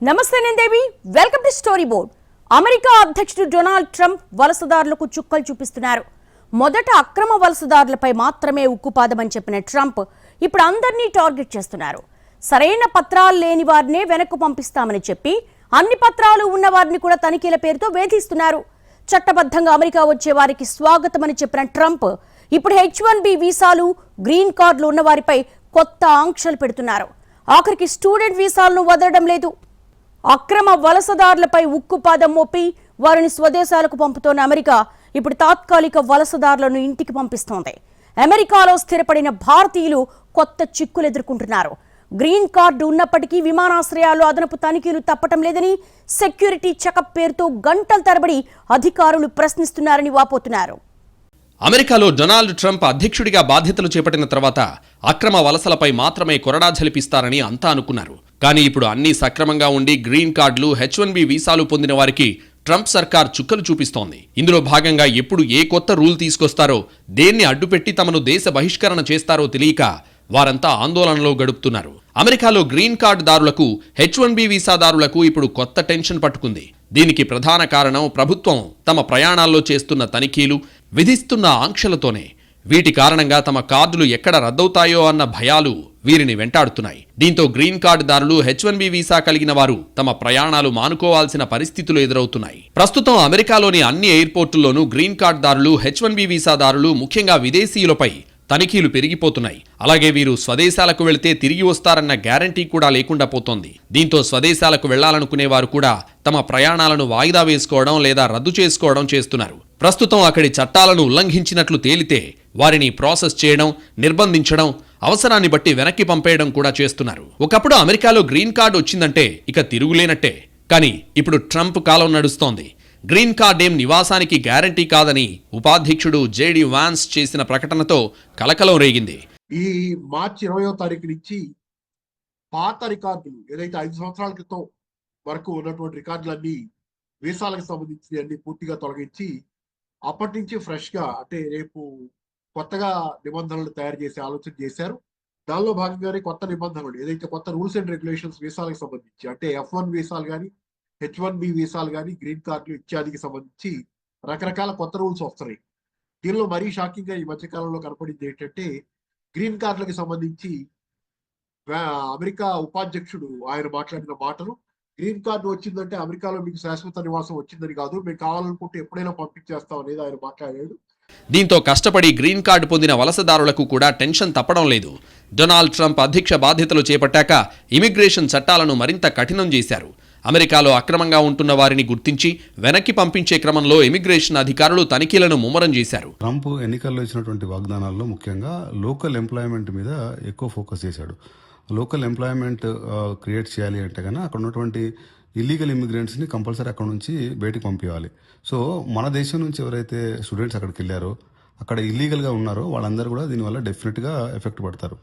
నమస్తే దేవి welcome to story board. America అధ్యక్షుడు డొనాల్డ్ ట్రంప్ వలసదారులకు చుక్కలు చూపిస్తున్నారు. మొదట అక్రమ వలసదారులపై మాత్రమే ఉక్కుపాదమని చెప్పిన ట్రంప్ ఇప్పుడు అందరినీ టార్గెట్ చేస్తున్నారు. సరైన పత్రాలు లేని వారినే వెనక్కు పంపిస్తామని చెప్పి అన్ని పత్రాలు ఉన్న వారిని కూడా తనిఖీల పేరుతో వేధిస్తున్నారు. చట్టబద్ధంగా అమెరికా వచ్చే వారికి స్వాగతమని చెప్పిన ట్రంప్ ఇప్పుడు H-1B వీసాలు, గ్రీన్ కార్డులు ఉన్న వారిపై కొత్త ఆంక్షలు పెడుతున్నారు. ఆఖరికి స్టూడెంట్ వీసాలను వదలడం లేదు. అక్రమ వలసదారులపై ఉక్కుపాదం మోపి వారిని స్వదేశాలకు పంపుతోన్న అమెరికా ఇప్పుడు తాత్కాలిక వలసదారులను ఇంటికి పంపిస్తోంది. అమెరికాలో స్థిరపడిన భారతీయులు కొత్త చిక్కులు ఎదుర్కొంటున్నారు. గ్రీన్ కార్డు ఉన్నప్పటికీ విమానాశ్రయాల్లో అదనపు తనిఖీలు తప్పటం లేదని, సెక్యూరిటీ చెకప్ పేరుతో గంటల తరబడి అధికారులు ప్రశ్నిస్తున్నారని వాపోతున్నారు. అమెరికాలో డొనాల్డ్ ట్రంప్ అధ్యక్షుడిగా బాధ్యతలు చేపట్టిన తర్వాత అక్రమ వలసలపై మాత్రమే కొరడా ఝలిపిస్తారని అంతా అనుకున్నారు. కానీ ఇప్పుడు అన్నీ సక్రమంగా ఉండి గ్రీన్ కార్డులు, H-1B వీసాలు పొందిన వారికి ట్రంప్ సర్కార్ చుక్కలు చూపిస్తోంది. ఇందులో భాగంగా ఎప్పుడు ఏ కొత్త రూల్ తీసుకొస్తారో, దేన్ని అడ్డుపెట్టి తమను దేశ బహిష్కరణ చేస్తారో తెలియక వారంతా ఆందోళనలో గడుపుతున్నారు. అమెరికాలో గ్రీన్ కార్డు దారులకు, H-1B వీసాదారులకు ఇప్పుడు కొత్త టెన్షన్ పట్టుకుంది. దీనికి ప్రధాన కారణం ప్రభుత్వం తమ ప్రయాణాల్లో చేస్తున్న తనిఖీలు, విధిస్తున్న ఆంక్షలతోనే. వీటి కారణంగా తమ కార్డులు ఎక్కడ రద్దవుతాయో అన్న భయాలు వీరిని వెంటాడుతున్నాయి. దీంతో గ్రీన్ కార్డుదారులు, H-1B వీసా కలిగిన వారు తమ ప్రయాణాలు మానుకోవాల్సిన పరిస్థితులు ఎదురవుతున్నాయి. ప్రస్తుతం అమెరికాలోని అన్ని ఎయిర్పోర్టుల్లోనూ గ్రీన్ కార్డుదారులు, H-1B వీసాదారులు, ముఖ్యంగా విదేశీయులపై తనిఖీలు పెరిగిపోతున్నాయి. అలాగే వీరు స్వదేశాలకు వెళితే తిరిగి వస్తారన్న గ్యారంటీ కూడా లేకుండా పోతోంది. దీంతో స్వదేశాలకు వెళ్లాలనుకునే వారు కూడా తమ ప్రయాణాలను వాయిదా వేసుకోవడం లేదా రద్దు చేసుకోవడం చేస్తున్నారు. ప్రస్తుతం అక్కడి చట్టాలను ఉల్లంఘించినట్లు తేలితే వారిని ప్రాసెస్ చేయడం, నిర్బంధించడం, అవసరాన్ని బట్టి వెనక్కి పంపేయడం కూడా చేస్తున్నారు. ఒకప్పుడు అమెరికాలో గ్రీన్ కార్డు వచ్చిందంటే ఇక తిరుగులేనట్టే. కానీ ఇప్పుడు ట్రంప్ కాలం నడుస్తోంది. గ్రీన్ కార్డ్ ఏం నివాసానికి గ్యారంటీ కాదని ఉపాధ్యక్షుడు JD వాన్స్ చేసిన ప్రకటనతో కలకలం రేగింది. ఈ మార్చి 20వ తారీఖు నుంచి పాత రికార్డులు, ఏదైతే 5 సంవత్సరాల క్రితం వరకు ఉన్నటువంటి రికార్డులన్నీ, వీసాలకు సంబంధించి అన్ని పూర్తిగా తొలగించి అప్పటి నుంచి ఫ్రెష్ గా, అంటే రేపు కొత్తగా నిబంధనలు తయారు చేసే ఆలోచన చేశారు. దానిలో భాగంగానే కొత్త నిబంధనలు, ఏదైతే కొత్త రూల్స్ అండ్ రెగ్యులేషన్స్ వీసాలకు సంబంధించి, అంటే F-1 వీసాలు కానీ, H-1B వీసాలు కానీ, గ్రీన్ కార్డులు ఇత్యాదికి సంబంధించి రకరకాల కొత్త రూల్స్ వస్తున్నాయి. దీనిలో మరీ షాకింగ్ గా ఈ మధ్యకాలంలో కనపడింది ఏంటంటే, గ్రీన్ కార్డులకు సంబంధించి అమెరికా ఉపాధ్యక్షుడు ఆయన మాట్లాడిన మాటలు, గ్రీన్ కార్డు వచ్చిందంటే అమెరికాలో మీకు శాశ్వత నివాసం వచ్చిందని కాదు, మేము కావాలనుకుంటే ఎప్పుడైనా పంపించేస్తాం అనేది ఆయన మాట్లాడాడు. దీంతో కష్టపడి గ్రీన్ కార్డు పొందిన వలసదారులకు కూడా టెన్షన్ తప్పడం లేదు. డొనాల్డ్ ట్రంప్ అధ్యక్ష బాధ్యతలు చేపట్టాక ఇమిగ్రేషన్ చట్టాలను మరింత కఠినం చేశారు. అమెరికాలో అక్రమంగా ఉంటున్న వారిని గుర్తించి వెనక్కి పంపించే క్రమంలో ఇమిగ్రేషన్ అధికారులు తనిఖీలను ముమ్మరం చేశారు. ట్రంప్ ఎన్నికల్లో ఇచ్చినటువంటి వాగ్దానాల్లో ముఖ్యంగా లోకల్ ఎంప్లాయ్మెంట్ మీద ఎక్కువ ఫోకస్ చేశాడు. లోకల్ ఎంప్లాయ్మెంట్ క్రియేట్ చేయాలి అంటే కన్నా అక్కడ ఉన్నటువంటి ఇల్లీగల్ ఇమిగ్రెంట్స్ని కంపల్సరీ అక్కడ నుంచి బయటికి పంపించాలి. సో మన దేశం నుంచి ఎవరైతే స్టూడెంట్స్ అక్కడికి వెళ్ళారో, అక్కడ ఇల్లీగల్గా ఉన్నారో వాళ్ళందరూ కూడా దీనివల్ల డెఫినెట్గా ఎఫెక్ట్ పడతారు.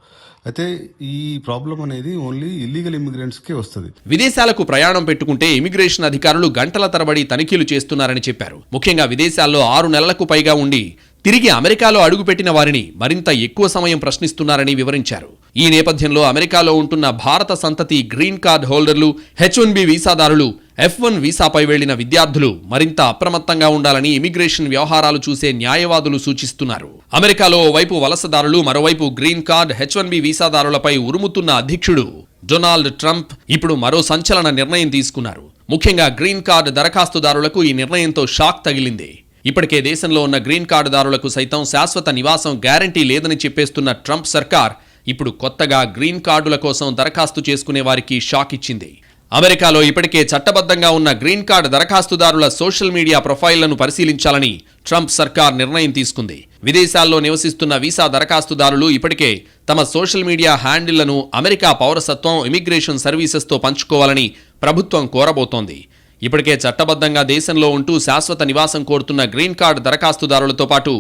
అయితే ఈ ప్రాబ్లం అనేది ఓన్లీ ఇల్లీగల్ ఇమిగ్రెంట్స్కే వస్తుంది. విదేశాలకు ప్రయాణం పెట్టుకుంటే ఇమిగ్రేషన్ అధికారులు గంటల తరబడి తనిఖీలు చేస్తున్నారని చెప్పారు. ముఖ్యంగా విదేశాల్లో 6 నెలలకు పైగా ఉండి తిరిగి అమెరికాలో అడుగుపెట్టిన వారిని మరింత ఎక్కువ సమయం ప్రశ్నిస్తున్నారని వివరించారు. ఈ నేపథ్యంలో అమెరికాలో ఉంటున్న భారత సంతతి గ్రీన్ కార్డ్ హోల్డర్లు, H-1B వీసాదారులు, F-1 వీసాపై వెళ్లిన విద్యార్థులు మరింత అప్రమత్తంగా ఉండాలని ఇమిగ్రేషన్ వ్యవహారాలు చూసే న్యాయవాదులు సూచిస్తున్నారు. అమెరికాలో ఓవైపు వలసదారులు, మరోవైపు గ్రీన్ కార్డ్, H-1B వీసాదారులపై ఉరుముతున్న అధ్యక్షుడు డొనాల్డ్ ట్రంప్ ఇప్పుడు మరో సంచలన నిర్ణయం తీసుకున్నారు. ముఖ్యంగా గ్రీన్ కార్డ్ దరఖాస్తుదారులకు ఈ నిర్ణయంతో షాక్ తగిలింది. ఇప్పటికే దేశంలో ఉన్న గ్రీన్ కార్డుదారులకు సైతం శాశ్వత నివాసం గ్యారంటీ లేదని చెప్పేస్తున్న ట్రంప్ సర్కార్ ఇప్పుడు కొత్తగా గ్రీన్ కార్డుల కోసం దరఖాస్తు చేసుకునే వారికి షాక్ ఇచ్చింది. అమెరికాలో ఇప్పటికే చట్టబద్ధంగా ఉన్న గ్రీన్ కార్డు దరఖాస్తుదారుల సోషల్ మీడియా ప్రొఫైళ్లను పరిశీలించాలని ట్రంప్ సర్కార్ నిర్ణయం తీసుకుంది. విదేశాల్లో నివసిస్తున్న వీసా దరఖాస్తుదారులు ఇప్పటికే తమ సోషల్ మీడియా హ్యాండిళ్లను అమెరికా పౌరసత్వం, ఇమిగ్రేషన్ సర్వీసెస్తో పంచుకోవాలని ప్రభుత్వం కోరబోతోంది. ఇప్పటికే చట్టబద్ధంగా దేశంలో ఉంటూ శాశ్వత నివాసం కోరుతున్న గ్రీన్ కార్డు దరఖాస్తుదారులతో పాటు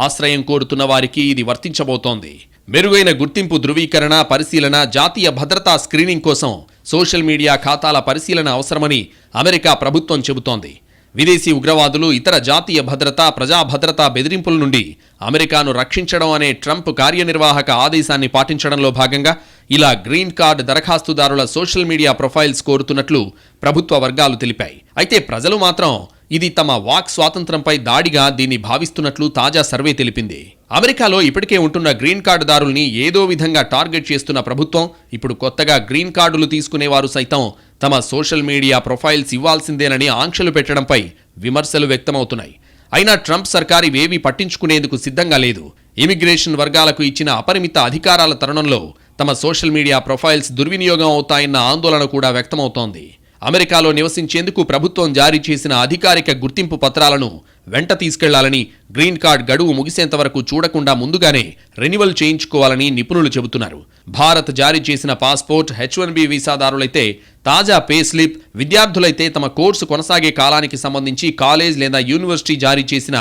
ఆశ్రయం కోరుతున్న వారికి ఇది వర్తించబోతోంది. మెరుగైన గుర్తింపు ధృవీకరణ, పరిశీలన, జాతీయ భద్రతా స్క్రీనింగ్ కోసం సోషల్ మీడియా ఖాతాల పరిశీలన అవసరమని అమెరికా ప్రభుత్వం చెబుతోంది. విదేశీ ఉగ్రవాదులు, ఇతర జాతీయ భద్రత, ప్రజా భద్రతా బెదిరింపుల నుండి అమెరికాను రక్షించడం అనే ట్రంప్ కార్యనిర్వాహక ఆదేశాన్ని పాటించడంలో భాగంగా ఇలా గ్రీన్ కార్డ్ దరఖాస్తుదారుల సోషల్ మీడియా ప్రొఫైల్స్ కోరుతున్నట్లు ప్రభుత్వ వర్గాలు తెలిపాయి. అయితే ప్రజలు మాత్రం ఇది తమ వాక్ స్వాతంత్రంపై దాడిగా దీన్ని భావిస్తున్నట్లు తాజా సర్వే తెలిపింది. అమెరికాలో ఇప్పటికే ఉంటున్న గ్రీన్ కార్డుదారుల్ని ఏదో విధంగా టార్గెట్ చేస్తున్న ప్రభుత్వం ఇప్పుడు కొత్తగా గ్రీన్ కార్డులు తీసుకునేవారు సైతం తమ సోషల్ మీడియా ప్రొఫైల్స్ ఇవ్వాల్సిందేనని ఆంక్షలు పెట్టడంపై విమర్శలు వ్యక్తమవుతున్నాయి. అయినా ట్రంప్ సర్కార్ ఇవేవీ పట్టించుకునేందుకు సిద్ధంగా లేదు. ఇమిగ్రేషన్ వర్గాలకు ఇచ్చిన అపరిమిత అధికారాల తరుణంలో తమ సోషల్ మీడియా ప్రొఫైల్స్ దుర్వినియోగం అవుతాయన్న ఆందోళన కూడా వ్యక్తమవుతోంది. అమెరికాలో నివసించేందుకు ప్రభుత్వం జారీ చేసిన అధికారిక గుర్తింపు పత్రాలను వెంట తీసుకెళ్లాలని, గ్రీన్ కార్డ్ గడువు ముగిసేంత వరకు చూడకుండా ముందుగానే రెన్యువల్ చేయించుకోవాలని నిపుణులు చెబుతున్నారు. భారత్ జారీ చేసిన పాస్పోర్ట్, H1B వీసాదారులైతే తాజా పే స్లిప్, విద్యార్థులైతే తమ కోర్సు కొనసాగే కాలానికి సంబంధించి కాలేజ్ లేదా యూనివర్సిటీ జారీ చేసిన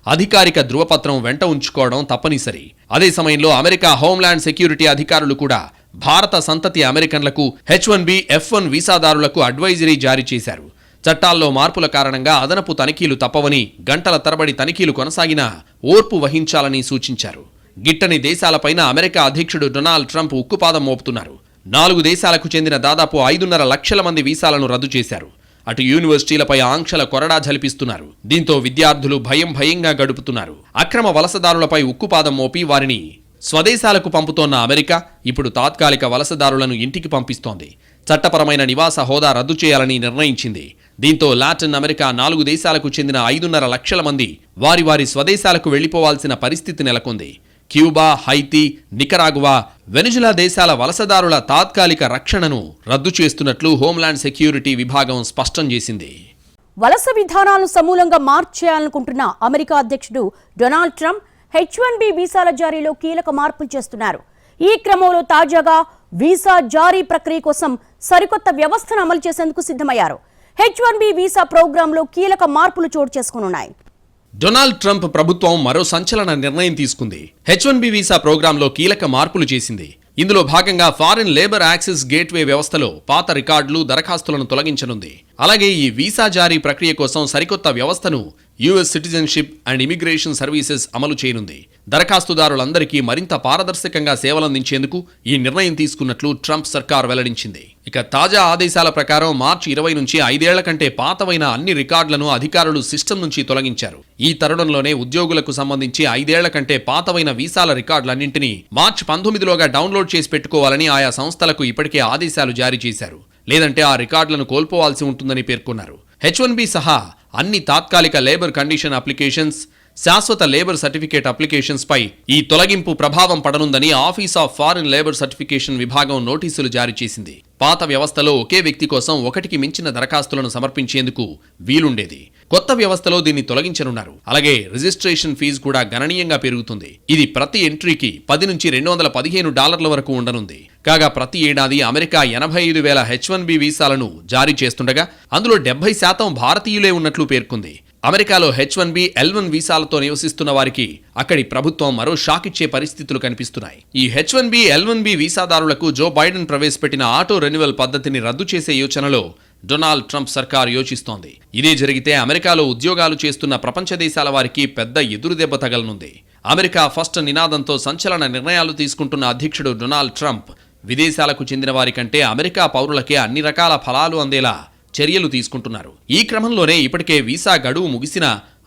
అధికారిక ధృవపత్రం వెంట ఉంచుకోవడం తప్పనిసరి. అదే సమయంలో అమెరికా హోంల్యాండ్ సెక్యూరిటీ అధికారులు కూడా భారత సంతతి అమెరికన్లకు H1B, F1 వీసాదారులకు అడ్వైజరీ జారీ చేశారు. చట్టాల్లో మార్పుల కారణంగా అదనపు తనిఖీలు తప్పవని, గంటల తరబడి తనిఖీలు కొనసాగినా ఓర్పు వహించాలని సూచించారు. గిట్టని దేశాలపైన అమెరికా అధ్యక్షుడు డొనాల్డ్ ట్రంప్ ఉక్కుపాదం మోపుతున్నారు. 4 దేశాలకు చెందిన దాదాపు 5.5 లక్షల మంది వీసాలను రద్దు చేశారు. అటు యూనివర్సిటీలపై ఆంక్షల కొరడా జలిపిస్తున్నారు. దీంతో విద్యార్థులు భయంగా గడుపుతున్నారు. అక్రమ వలసదారులపై ఉక్కుపాదం మోపి వారిని స్వదేశాలకు పంపుతోన్న అమెరికా ఇప్పుడు తాత్కాలిక వలసదారులను ఇంటికి పంపిస్తోంది. చట్టపరమైన నివాస హోదా రద్దు చేయాలని నిర్ణయించింది. దీంతో లాటిన్ అమెరికా 4 దేశాలకు చెందిన 5.5 లక్షల మంది వారి స్వదేశాలకు వెళ్లిపోవాల్సిన పరిస్థితి నెలకొంది. క్యూబా, హైతీ, నికరాగువా, వెనిజులా దేశాల వలసదారుల తాత్కాలిక రక్షణను రద్దు చేస్తున్నట్లు హోంల్యాండ్ సెక్యూరిటీ విభాగం స్పష్టం చేసింది. వలస విధానాలను సమూలంగా మార్చేయాలనుకుంటున్న అమెరికా అధ్యక్షుడు డొనాల్డ్ ట్రంప్ H1B వీసాల జారీలో కీలక మార్పులు చేస్తున్నారు. ఈ క్రమంలో తాజాగా వీసా జారీ ప్రక్రియ కోసం సరికొత్త వ్యవస్థను అమలు చేసేందుకు సిద్ధమయ్యారు. H1B వీసా ప్రోగ్రాంలో కీలక మార్పులు చోటు చేసుకున్నాయి. డొనాల్డ్ ట్రంప్ ప్రభుత్వం మరో సంచలన నిర్ణయం తీసుకుంది. H1B వీసా ప్రోగ్రాంలో కీలక మార్పులు చేసింది. ఇందులో భాగంగా ఫారిన్ లేబర్ యాక్సెస్ గేట్వే వ్యవస్థలో పాత రికార్డులు, దరఖాస్తులను తొలగించనుంది. అలాగే ఈ వీసా జారీ ప్రక్రియ కోసం సరికొత్త వ్యవస్థను US citizenship and immigration services అమలు చేయనుంది. దరఖాస్తుదారులందరికీ మరింత పారదర్శకంగా సేవలందించేందుకు ఈ నిర్ణయం తీసుకున్నట్లు ట్రంప్ సర్కార్ వెల్లడించింది. ఇక తాజా ఆదేశాల ప్రకారం మార్చి 20 నుంచి 5 ఏళ్ల కంటే పాతవైన అన్ని రికార్డులను అధికారులు సిస్టమ్ నుంచి తొలగించారు. ఈ తరుణంలోనే ఉద్యోగులకు సంబంధించి 5 ఏళ్ల కంటే పాతవైన వీసాల రికార్డులన్నింటినీ మార్చి 19లోగా డౌన్లోడ్ చేసి పెట్టుకోవాలని ఆయా సంస్థలకు ఇప్పటికే ఆదేశాలు జారీ చేశారు. లేదంటే ఆ రికార్డులను కోల్పోవాల్సి ఉంటుందని పేర్కొన్నారు. H1B సహా అన్ని తాత్కాలిక లేబర్ కండిషన్ అప్లికేషన్స్, శాశ్వత లేబర్ సర్టిఫికేట్ అప్లికేషన్స్ పై ఈ తొలగింపు ప్రభావం పడనుందని office of foreign labour certification విభాగం నోటీసులు జారీ చేసింది. పాత వ్యవస్థలో ఒకే వ్యక్తి కోసం 1కి మించిన దరఖాస్తులను సమర్పించేందుకు వీలుండేది. కొత్త వ్యవస్థలో దీన్ని తొలగించనున్నారు. అలాగే రిజిస్ట్రేషన్ ఫీజు కూడా గణనీయంగా పెరుగుతుంది. ఇది ప్రతి ఎంట్రీకి $10 నుంచి $215 వరకు ఉండనుంది. కాగా ప్రతి ఏడాది అమెరికా 85,000 H1B వీసాలను జారీ చేస్తుండగా అందులో 70% భారతీయులే ఉన్నట్లు పేర్కొంది. అమెరికాలో H1B, L1 వీసాలతో నివసిస్తున్న వారికి అక్కడి ప్రభుత్వం మరో షాక్ ఇచ్చే పరిస్థితులు కనిపిస్తున్నాయి. ఈ H1B, L1B వీసాదారులకు జో బైడెన్ ప్రవేశపెట్టిన ఆటో రెన్యువల్ పద్ధతిని రద్దు చేసే యోచనలో డొనాల్డ్ ట్రంప్ సర్కార్ యోచిస్తోంది. ఇదే జరిగితే అమెరికాలో ఉద్యోగాలు చేస్తున్న ప్రపంచ దేశాల వారికి పెద్ద ఎదురుదెబ్బ తగలనుంది. అమెరికా ఫస్ట్ నినాదంతో సంచలన నిర్ణయాలు తీసుకుంటున్న అధ్యక్షుడు డొనాల్డ్ ట్రంప్ విదేశాలకు చెందిన వారి కంటే అమెరికా పౌరులకే అన్ని రకాల ఫలాలు అందేలా చర్యలు తీసుకుంటున్నారు. ఈ క్రమంలోనే ఇప్పటికే వీసా గడువు ముగిసిన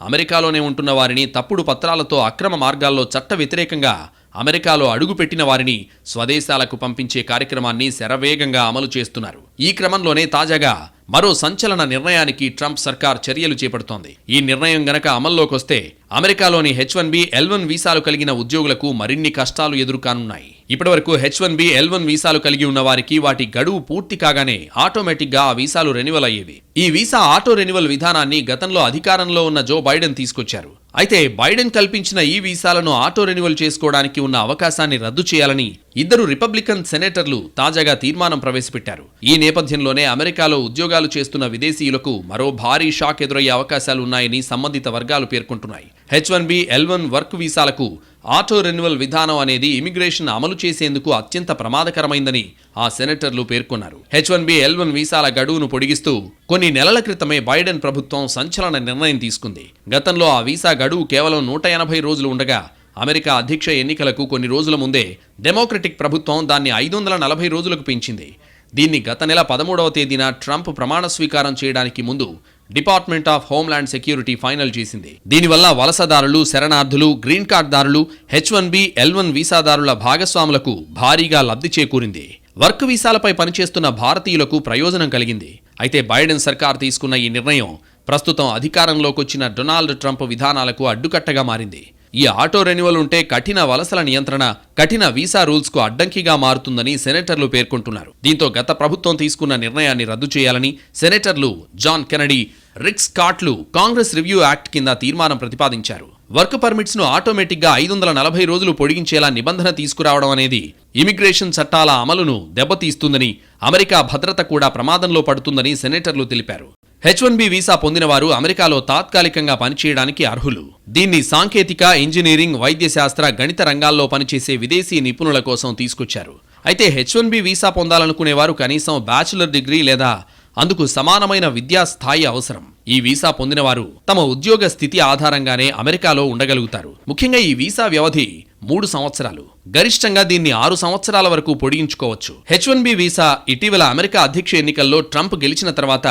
అమెరికాలోనే ఉంటున్న వారిని తప్పుడు పత్రాలతో అక్రమ మార్గాల్లో చట్ట వ్యతిరేకంగా అమెరికాలో అడుగుపెట్టిన వారిని స్వదేశాలకు పంపించే కార్యక్రమాన్ని శరవేగంగా అమలు చేస్తున్నారు. ఈ క్రమంలోనే తాజాగా మరో సంచలన నిర్ణయానికి ట్రంప్ సర్కార్ చర్యలు చేపడుతోంది. ఈ నిర్ణయం గనక అమల్లోకొస్తే అమెరికాలోని H1B, L1 వీసాలు కలిగిన ఉద్యోగులకు మరిన్ని కష్టాలు ఎదురుకానున్నాయి. ఇప్పటివరకు H1B, L1 వీసాలు కలిగి ఉన్న వారికి వాటి గడువు పూర్తి కాగానే ఆటోమేటిక్ గా ఆ వీసాలు రెన్యువల్ అయ్యేవి. ఈ వీసా ఆటో రెన్యువల్ విధానాన్ని గతంలో అధికారంలో ఉన్న జో బైడెన్ తీసుకొచ్చారు. అయితే బైడెన్ కల్పించిన ఈ వీసాలను ఆటో రెన్యువల్ చేసుకోవడానికి ఉన్న అవకాశాన్ని రద్దు చేయాలని 2 రిపబ్లికన్ సెనేటర్లు తాజాగా తీర్మానం ప్రవేశపెట్టారు. ఈ నేపథ్యంలోనే అమెరికాలో ఉద్యోగాలు చేస్తున్న విదేశీయులకు మరో భారీ షాక్ ఎదురయ్యే అవకాశాలు ఉన్నాయని సంబంధిత వర్గాలు పేర్కొంటున్నాయి. H1B, L1 వర్క్ వీసాలకు ఆటో రెన్యువల్ విధానం అనేది ఇమిగ్రేషన్ అమలు చేసేందుకు అత్యంత ప్రమాదకరమైందని ఆ సెనేటర్లు పేర్కొన్నారు. H1B, L1 వీసాల గడువును పొడిగిస్తూ కొన్ని నెలల క్రితమే బైడెన్ ప్రభుత్వం సంచలన నిర్ణయం తీసుకుంది. గతంలో ఆ వీసా గడువు కేవలం 180 రోజులు ఉండగా అమెరికా అధ్యక్ష ఎన్నికలకు కొన్ని రోజుల ముందే డెమోక్రటిక్ ప్రభుత్వం దాన్ని 540 రోజులకు పెంచింది. దీన్ని గత నెల 13వ తేదీన ట్రంప్ ప్రమాణ స్వీకారం చేయడానికి ముందు department of homeland security final చేసింది. దీనివల్ల వలసదారులు, శరణార్థులు, గ్రీన్ కార్డ్దారులు, H1B, L1 వీసాదారుల భాగస్వాములకు భారీగా లబ్ధి చేకూరింది. వర్క్ వీసాలపై పనిచేస్తున్న భారతీయులకు ప్రయోజనం కలిగింది. అయితే బైడెన్ సర్కార్ తీసుకున్న ఈ నిర్ణయం ప్రస్తుతం అధికారంలోకొచ్చిన డొనాల్డ్ ట్రంప్ విధానాలకు అడ్డుకట్టగా మారింది. ఈ ఆటో రెన్యువల్ ఉంటే కఠిన వలసల నియంత్రణ, కఠిన వీసా రూల్స్ కు అడ్డంకిగా మారుతుందని సెనేటర్లు పేర్కొంటున్నారు. దీంతో గత ప్రభుత్వం తీసుకున్న నిర్ణయాన్ని రద్దు చేయాలని సెనేటర్లు జాన్ కెనడీ, రిక్ స్కాట్లు కాంగ్రెస్ రివ్యూ యాక్ట్ కింద తీర్మానం ప్రతిపాదించారు. వర్క్ పర్మిట్స్ ను ఆటోమేటిక్ గా 540 రోజులు పొడిగించేలా నిబంధన తీసుకురావడం అనేది ఇమిగ్రేషన్ చట్టాల అమలును దెబ్బతీస్తుందని, అమెరికా భద్రత కూడా ప్రమాదంలో పడుతుందని సెనేటర్లు తెలిపారు. H1B వీసా పొందిన వారు అమెరికాలో తాత్కాలికంగా పనిచేయడానికి అర్హులు. దీన్ని సాంకేతిక, ఇంజనీరింగ్, వైద్యశాస్త్ర, గణిత రంగాల్లో పనిచేసే విదేశీ నిపుణుల కోసం తీసుకొచ్చారు. అయితే H1B వీసా పొందాలనుకునేవారు కనీసం బ్యాచిలర్ డిగ్రీ లేదా అందుకు సమానమైన విద్యా స్థాయి అవసరం. ఈ వీసా పొందినవారు తమ ఉద్యోగ స్థితి ఆధారంగానే అమెరికాలో ఉండగలుగుతారు. ముఖ్యంగా ఈ వీసా వ్యవధి 3 సంవత్సరాలు. గరిష్టంగా దీన్ని 6 సంవత్సరాల వరకు పొడిగించుకోవచ్చు. H1B వీసా ఇటీవల అమెరికా అధ్యక్ష ఎన్నికల్లో ట్రంప్ గెలిచిన తర్వాత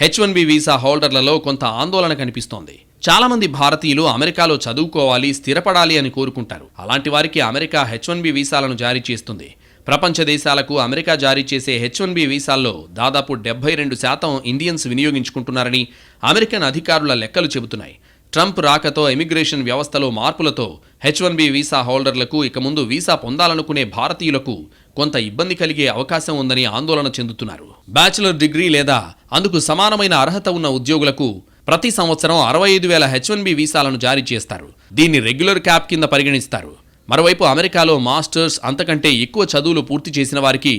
H1B వీసా హోల్డర్లలో కొంత ఆందోళన కనిపిస్తోంది. చాలా మంది భారతీయులు అమెరికాలో చదువుకోవాలి, స్థిరపడాలి అని కోరుకుంటారు. అలాంటి వారికి అమెరికా H1B వీసాలను జారీ చేస్తుంది. ప్రపంచ దేశాలకు అమెరికా జారీ చేసే H1B వీసాల్లో దాదాపు 72% ఇండియన్స్ వినియోగించుకుంటున్నారని అమెరికన్ అధికారుల లెక్కలు చెబుతున్నాయి. ట్రంప్ రాకతో ఇమిగ్రేషన్ వ్యవస్థలో మార్పులతో H1B వీసా హోల్డర్లకు ఇక ముందు వీసా పొందాలనుకునే భారతీయులకు కొంత ఇబ్బంది కలిగే అవకాశం ఉందని ఆందోళన చెందుతున్నారు. బ్యాచిలర్ డిగ్రీ లేదా అందుకు సమానమైన అర్హత ఉన్న ఉద్యోగులకు ప్రతి సంవత్సరం 65,000 H1B వీసాలను జారీ చేస్తారు. దీన్ని రెగ్యులర్ క్యాప్ కింద పరిగణిస్తారు. మరోవైపు అమెరికాలో మాస్టర్స్, అంతకంటే ఎక్కువ చదువులు పూర్తి చేసిన వారికి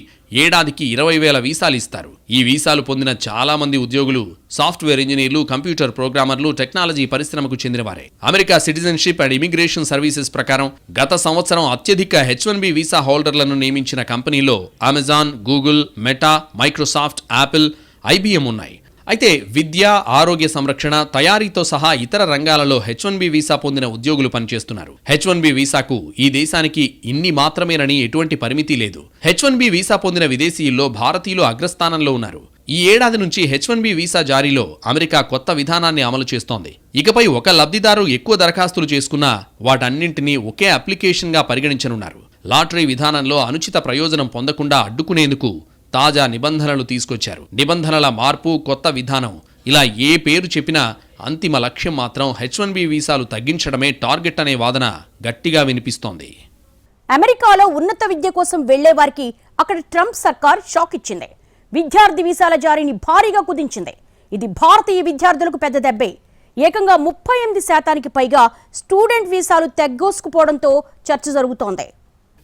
ఏడాదికి 20,000 వీసాలు ఇస్తారు. ఈ వీసాలు పొందిన చాలా మంది ఉద్యోగులు సాఫ్ట్వేర్ ఇంజనీర్లు, కంప్యూటర్ ప్రోగ్రామర్లు, టెక్నాలజీ పరిశ్రమకు చెందినవారే. America citizenship and immigration services ప్రకారం గత సంవత్సరం అత్యధిక H1B వీసా హోల్డర్లను నియమించిన కంపెనీలో Amazon, Google, Meta, Microsoft, Apple, IBM ఉన్నాయి. అయితే విద్య, ఆరోగ్య సంరక్షణ, తయారీతో సహా ఇతర రంగాలలో H1B వీసా పొందిన ఉద్యోగులు పనిచేస్తున్నారు. H1B వీసాకు ఈ దేశానికి ఇన్ని మాత్రమేనని ఎటువంటి పరిమితి లేదు. H1B వీసా పొందిన విదేశీయుల్లో భారతీయులు అగ్రస్థానంలో ఉన్నారు. ఈ ఏడాది నుంచి H1B వీసా జారీలో అమెరికా కొత్త విధానాన్ని అమలు చేస్తోంది. ఇకపై ఒక లబ్ధిదారు ఎక్కువ దరఖాస్తులు చేసుకున్నా వాటన్నింటినీ ఒకే అప్లికేషన్గా పరిగణించనున్నారు. లాటరీ విధానంలో అనుచిత ప్రయోజనం పొందకుండా అడ్డుకునేందుకు తాజా నిబంధనలు తీసుకొచ్చారు. నిబంధనల మార్పు, కొత్త విధానం, ఇలా ఏ పేరు చెప్పినా అంతిమ లక్ష్యం మాత్రం H1B వీసాలు తగ్గించడమే టార్గెట్ అనే వాదన గట్టిగా వినిపిస్తోంది. అమెరికాలో ఉన్నత విద్య కోసం వెళ్లే వారికి అక్కడ ట్రంప్ సర్కార్ షాక్ ఇచ్చింది. విద్యార్థి వీసాల జారీని భారీగా కుదించింది. ఇది భారతీయ విద్యార్థులకు పెద్ద దెబ్బే. ఏకంగా 38% పైగా స్టూడెంట్ వీసాలు తెగ్గోసుకుపోవడంతో చర్చ జరుగుతోంది.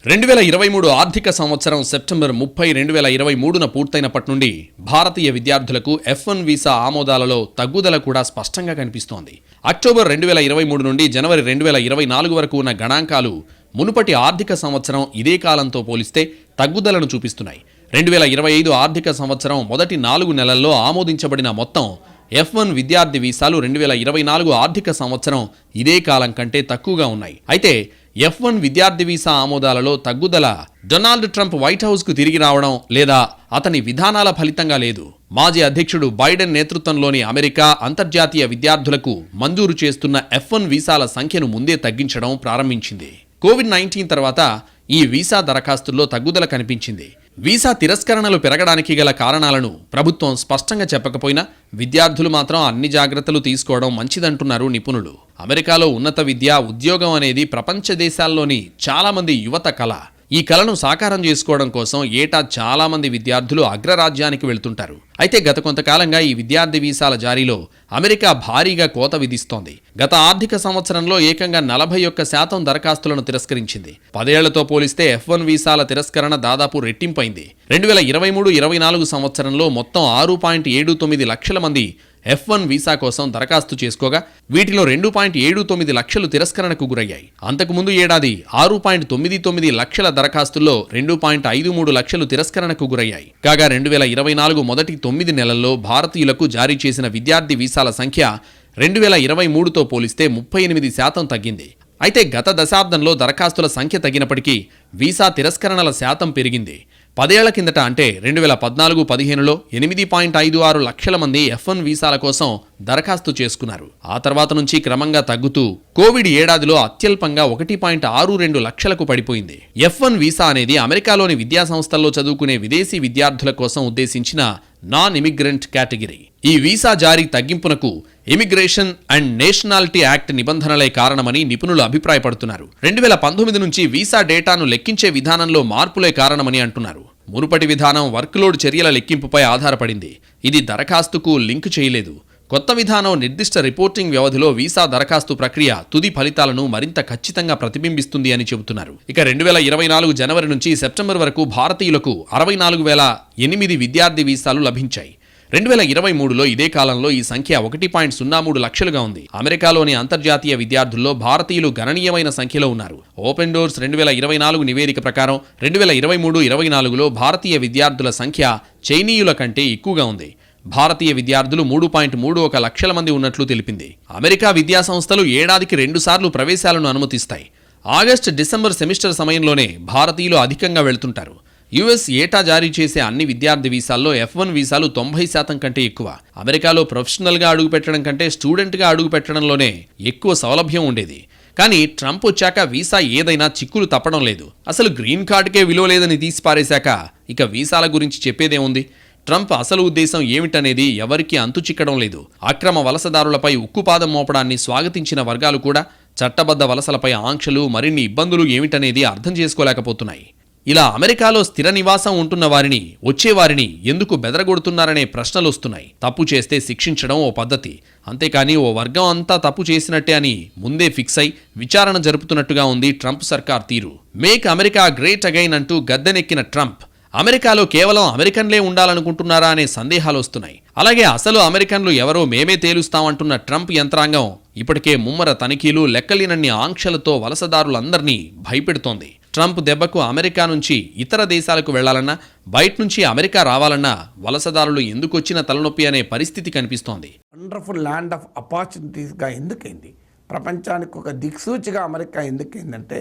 2023 ఆర్థిక సంవత్సరం సెప్టెంబర్ 30, 2023న పూర్తయినప్పటి నుండి భారతీయ విద్యార్థులకు F1 వీసా ఆమోదాలలో తగ్గుదల కూడా స్పష్టంగా కనిపిస్తోంది. అక్టోబర్ 2023 నుండి జనవరి 2024 వరకు ఉన్న గణాంకాలు మునుపటి ఆర్థిక సంవత్సరం ఇదే కాలంతో పోలిస్తే తగ్గుదలను చూపిస్తున్నాయి. 2025 ఆర్థిక సంవత్సరం మొదటి 4 నెలల్లో ఆమోదించబడిన మొత్తం F1 విద్యార్థి వీసాలు 2024 ఆర్థిక సంవత్సరం ఇదే కాలం కంటే తక్కువగా ఉన్నాయి. అయితే F1 విద్యార్థి వీసా ఆమోదాలలో తగ్గుదల డొనాల్డ్ ట్రంప్ వైట్ హౌస్ కు తిరిగి రావడం లేదా అతని విధానాల ఫలితంగా లేదు. మాజీ అధ్యక్షుడు బైడెన్ నేతృత్వంలోని అమెరికా అంతర్జాతీయ విద్యార్థులకు మంజూరు చేస్తున్న F1 వీసాల సంఖ్యను ముందే తగ్గించడం ప్రారంభించింది. కోవిడ్-19 తర్వాత ఈ వీసా దరఖాస్తుల్లో తగ్గుదల కనిపించింది. వీసా తిరస్కరణలు పెరగడానికి గల కారణాలను ప్రభుత్వం స్పష్టంగా చెప్పకపోయినా విద్యార్థులు మాత్రం అన్ని జాగ్రత్తలు తీసుకోవడం మంచిదంటున్నారు నిపుణులు. అమెరికాలో ఉన్నత విద్య, ఉద్యోగం అనేది ప్రపంచ దేశాల్లోని చాలా మంది యువత కళ. ఈ కళను సాకారం చేసుకోవడం కోసం ఏటా చాలా మంది విద్యార్థులు అగ్రరాజ్యానికి వెళ్తుంటారు. అయితే గత కొంతకాలంగా ఈ విద్యార్థి వీసాల జారీలో అమెరికా భారీగా కోత విధిస్తోంది. గత ఆర్థిక సంవత్సరంలో ఏకంగా 41% దరఖాస్తులను తిరస్కరించింది. 10 ఏళ్లతో పోలిస్తే F1 వీసాల తిరస్కరణ దాదాపు రెట్టింపైంది. 2023-24 సంవత్సరంలో మొత్తం 6.79 లక్షల మంది F1 వీసా కోసం దరఖాస్తు చేసుకోగా వీటిలో 2.79 లక్షలు తిరస్కరణకు గురయ్యాయి. అంతకుముందు ఏడాది 6.99 లక్షల దరఖాస్తుల్లో 2.53 లక్షలు తిరస్కరణకు గురయ్యాయి. కాగా 2024 మొదటి 9 నెలల్లో భారతీయులకు జారీ చేసిన విద్యార్థి వీసాల సంఖ్య 2023తో పోలిస్తే 38% తగ్గింది. అయితే గత దశాబ్దంలో దరఖాస్తుల సంఖ్య తగ్గినప్పటికీ వీసా తిరస్కరణల శాతం పెరిగింది. 10 ఏళ్ల కిందట అంటే 2014-15లో 8.56 లక్షల మంది F1 వీసాల కోసం దరఖాస్తు చేసుకున్నారు. ఆ తర్వాత నుంచి క్రమంగా తగ్గుతూ కోవిడ్ ఏడాదిలో అత్యల్పంగా 1.62 లక్షలకు పడిపోయింది. F1 వీసా అనేది అమెరికాలోని విద్యా సంస్థల్లో చదువుకునే విదేశీ విద్యార్థుల కోసం ఉద్దేశించిన నాన్ ఇమిగ్రెంట్ కేటగిరీ. ఈ వీసా జారీ తగ్గింపునకు ఇమిగ్రేషన్ అండ్ నేషనాలిటీ యాక్ట్ నిబంధనలే కారణమని నిపుణులు అభిప్రాయపడుతున్నారు. 2019 నుంచి వీసా డేటాను లెక్కించే విధానంలో మార్పులే కారణమని అంటున్నారు. మునుపటి విధానం వర్క్లోడ్ చర్యల లెక్కింపుపై ఆధారపడింది. ఇది దరఖాస్తుకు లింక్ చేయలేదు. కొత్త విధానం నిర్దిష్ట రిపోర్టింగ్ వ్యవధిలో వీసా దరఖాస్తు ప్రక్రియ తుది ఫలితాలను మరింత ఖచ్చితంగా ప్రతిబింబిస్తుంది అని చెబుతున్నారు. ఇక 2024 జనవరి నుంచి సెప్టెంబర్ వరకు భారతీయులకు 64,008 విద్యార్థి వీసాలు లభించాయి. 2023లో ఇదే కాలంలో ఈ సంఖ్య 1.03 లక్షలుగా ఉంది. అమెరికాలోని అంతర్జాతీయ విద్యార్థుల్లో భారతీయులు గణనీయమైన సంఖ్యలో ఉన్నారు. ఓపెన్ డోర్స్ 2024 నివేదిక ప్రకారం 2023-24లో భారతీయ విద్యార్థుల సంఖ్య చైనీయుల కంటే ఎక్కువగా ఉంది. భారతీయ విద్యార్థులు 3.31 లక్షల మంది ఉన్నట్లు తెలిపింది. అమెరికా విద్యా సంస్థలు ఏడాదికి 2 సార్లు ప్రవేశాలను అనుమతిస్తాయి. ఆగస్టు-డిసెంబర్ సెమిస్టర్ సమయంలోనే భారతీయులు అధికంగా వెళ్తుంటారు. యుఎస్ ఏటా జారీ చేసే అన్ని విద్యార్థి వీసాల్లో F1 వీసాలు 90% కంటే ఎక్కువ. అమెరికాలో ప్రొఫెషనల్గా అడుగుపెట్టడం కంటే స్టూడెంట్గా అడుగుపెట్టడంలోనే ఎక్కువ సౌలభ్యం ఉండేది. కానీ ట్రంప్ వచ్చాక వీసా ఏదైనా చిక్కులు తప్పడం లేదు. అసలు గ్రీన్ కార్డుకే విలువ లేదని తీసిపారేశాక ఇక వీసాల గురించి చెప్పేదేముంది? ట్రంప్ అసలు ఉద్దేశం ఏమిటనేది ఎవరికీ అంతుచిక్కడం లేదు. అక్రమ వలసదారులపై ఉక్కుపాదం మోపడాన్ని స్వాగతించిన వర్గాలు కూడా చట్టబద్ధ వలసలపై ఆంక్షలు, మరిన్ని ఇబ్బందులు ఏమిటనేది అర్థం చేసుకోలేకపోతున్నాయి. ఇలా అమెరికాలో స్థిర నివాసం ఉంటున్న వారిని, వచ్చేవారిని ఎందుకు బెదరగొడుతున్నారనే ప్రశ్నలు వస్తున్నాయి. తప్పు చేస్తే శిక్షించడం ఓ పద్ధతి, అంతేకాని ఓ వర్గం అంతా తప్పు చేసినట్టే అని ముందే ఫిక్స్ అయి విచారణ జరుపుతున్నట్టుగా ఉంది ట్రంప్ సర్కార్ తీరు. మేక్ అమెరికా గ్రేట్ అగైన్ అంటూ గద్దెనెక్కిన ట్రంప్ అమెరికాలో కేవలం అమెరికన్లే ఉండాలనుకుంటున్నారా అనే సందేహాలు వస్తున్నాయి. అలాగే అసలు అమెరికన్లు ఎవరో మేమే తేలుస్తామంటున్న ట్రంప్ యంత్రాంగం ఇప్పటికే ముమ్మర తనిఖీలు, లెక్కలేనన్ని ఆంక్షలతో వలసదారులందరినీ భయపెడుతోంది. ట్రంప్ దెబ్బకు అమెరికా నుంచి ఇతర దేశాలకు వెళ్లాలన్నా, బయట నుంచి అమెరికా రావాలన్నా వలసదారులు ఎందుకొచ్చిన తలనొప్పి అనే పరిస్థితి కనిపిస్తోంది. వండర్ఫుల్ ల్యాండ్ ఆఫ్ ఆపర్చునిటీస్గా ఎందుకైంది? ప్రపంచానికి ఒక దిక్సూచిగా అమెరికా ఎందుకైందంటే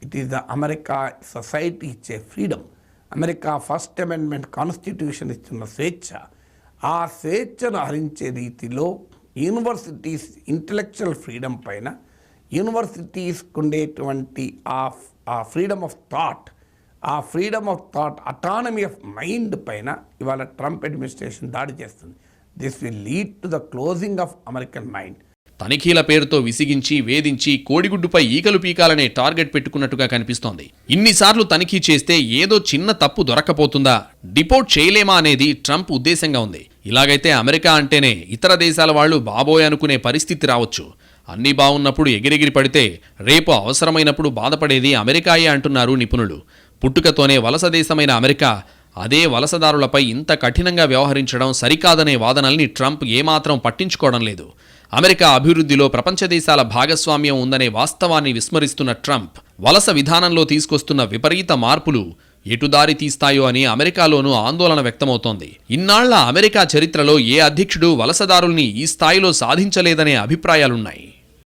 it is the America society ఇచ్చే freedom. America first amendment constitution ఇస్తున్న స్వేచ్ఛ, ఆ స్వేచ్ఛను హరించే రీతిలో యూనివర్సిటీస్ ఇంటలెక్చువల్ ఫ్రీడమ్ పైన, యూనివర్సిటీస్కి ఉండేటువంటి ఆ ఫ్రీడమ్ ఆఫ్ థాట్, ఆ freedom of thought, autonomy of mind పైన ఇవాళ ట్రంప్ అడ్మినిస్ట్రేషన్ దాడి చేస్తుంది. This will lead to the closing of American mind. తనిఖీల పేరుతో విసిగించి, వేధించి కోడిగుడ్డుపై ఈకలు పీకాలనే టార్గెట్ పెట్టుకున్నట్టుగా కనిపిస్తోంది. ఇన్నిసార్లు తనిఖీ చేస్తే ఏదో చిన్న తప్పు దొరక్కపోతుందా, డిపోర్ట్ చేయలేమా అనేది ట్రంప్ ఉద్దేశంగా ఉంది. ఇలాగైతే అమెరికా అంటేనే ఇతర దేశాల వాళ్లు బాబోయ్ అనుకునే పరిస్థితి రావచ్చు. అన్నీ బాగున్నప్పుడు ఎగిరెగిరి పడితే రేపు అవసరమైనప్పుడు బాధపడేది అమెరికాయే అంటున్నారు నిపుణులు. పుట్టుకతోనే వలస దేశమైన అమెరికా అదే వలసదారులపై ఇంత కఠినంగా వ్యవహరించడం సరికాదనే వాదనల్ని ట్రంప్ ఏమాత్రం పట్టించుకోవడం లేదు. అమెరికా అభివృద్ధిలో ప్రపంచ దేశాల భాగస్వామ్యం ఉందనే వాస్తవాన్ని విస్మరిస్తున్న ట్రంప్ వలస విధానంలో తీసుకొస్తున్న విపరీత మార్పులు ఎటుదారి తీస్తాయో అని అమెరికాలోనూ ఆందోళన వ్యక్తమవుతోంది. ఇన్నాళ్ల అమెరికా చరిత్రలో ఏ అధ్యక్షుడు వలసదారుల్ని ఈ స్థాయిలో సాధించలేదనే అభిప్రాయాలున్నాయి.